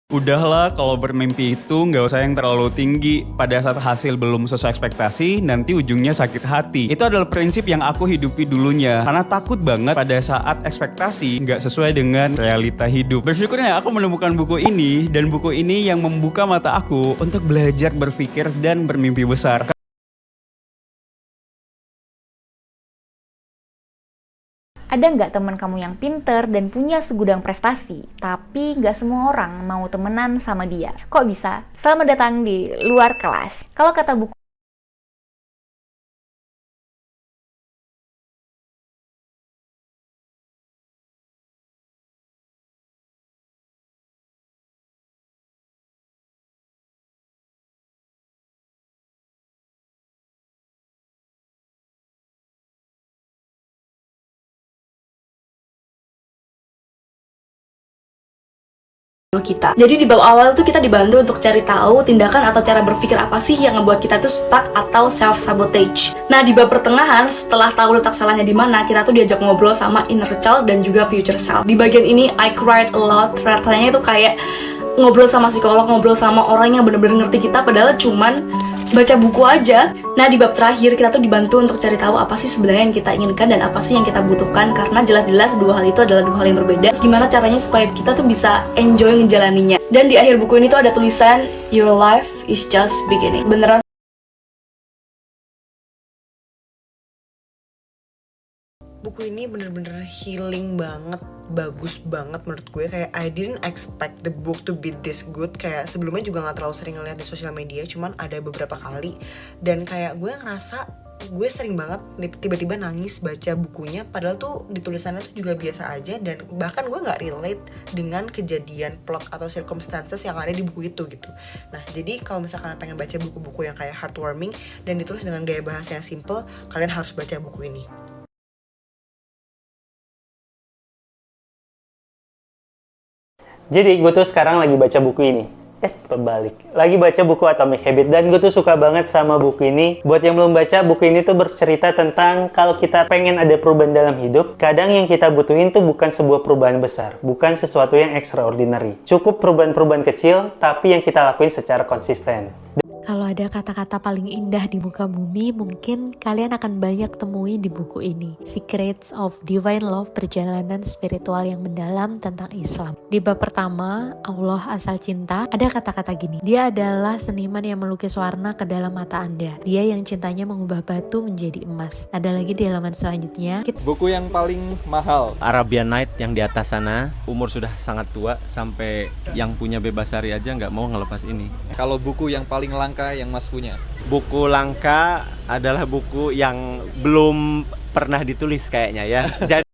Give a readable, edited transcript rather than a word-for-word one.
Udahlah, kalau bermimpi itu nggak usah yang terlalu tinggi. Pada saat hasil belum sesuai ekspektasi, nanti ujungnya sakit hati. Itu adalah prinsip yang aku hidupi dulunya. Karena takut banget pada saat ekspektasi nggak sesuai dengan realita hidup. Bersyukurnya aku menemukan buku ini, dan buku ini yang membuka mata aku untuk belajar berpikir dan bermimpi besar. Ada nggak teman kamu yang pinter dan punya segudang prestasi, tapi nggak semua orang mau temenan sama dia? Kok bisa? Selamat datang di luar kelas. Kalau kata buku kita. Jadi di bab awal tuh kita dibantu untuk cari tahu tindakan atau cara berpikir apa sih yang ngebuat kita tuh stuck atau self sabotage. Nah di bab pertengahan setelah tahu letak salahnya di mana, kita tuh diajak ngobrol sama inner child dan juga future self. Di bagian ini I cried a lot. Rasanya itu kayak ngobrol sama psikolog, ngobrol sama orang yang bener-bener ngerti kita, padahal cuman baca buku aja. Nah di bab terakhir kita tuh dibantu untuk cari tahu apa sih sebenarnya yang kita inginkan dan apa sih yang kita butuhkan, karena jelas-jelas dua hal itu adalah dua hal yang berbeda. Terus gimana caranya supaya kita tuh bisa enjoy ngejalaninya. Dan di akhir buku ini tuh ada tulisan your life is just beginning. Beneran buku ini bener-bener healing banget, bagus banget menurut gue. Kayak I didn't expect the book to be this good. Kayak sebelumnya juga gak terlalu sering ngeliat di sosial media, cuman ada beberapa kali. Dan kayak gue ngerasa gue sering banget tiba-tiba nangis baca bukunya, padahal tuh di tulisannya tuh juga biasa aja, dan bahkan gue gak relate dengan kejadian plot atau circumstances yang ada di buku itu gitu. Nah jadi kalau misalkan pengen baca buku-buku yang kayak heartwarming dan ditulis dengan gaya bahasa yang simple, kalian harus baca buku ini. Jadi gue tuh sekarang lagi baca buku ini. Terbalik. Lagi baca buku Atomic Habits, dan gue tuh suka banget sama buku ini. Buat yang belum baca, buku ini tuh bercerita tentang kalau kita pengen ada perubahan dalam hidup, kadang yang kita butuhin tuh bukan sebuah perubahan besar, bukan sesuatu yang extraordinary. Cukup perubahan-perubahan kecil, tapi yang kita lakuin secara konsisten. Kalau ada kata-kata paling indah di muka bumi, mungkin kalian akan banyak temui di buku ini. Secrets of Divine Love, perjalanan spiritual yang mendalam tentang Islam. Di bab pertama, Allah Asal Cinta, ada kata-kata gini. Dia adalah seniman yang melukis warna ke dalam mata Anda. Dia yang cintanya mengubah batu menjadi emas. Ada lagi di halaman selanjutnya. Buku yang paling mahal, Arabian Night yang di atas sana, umur sudah sangat tua, sampai yang punya Bebasari aja nggak mau ngelepas ini. kalau buku yang paling langka yang Mas punya. Buku langka adalah buku yang belum pernah ditulis kayaknya ya. Jadi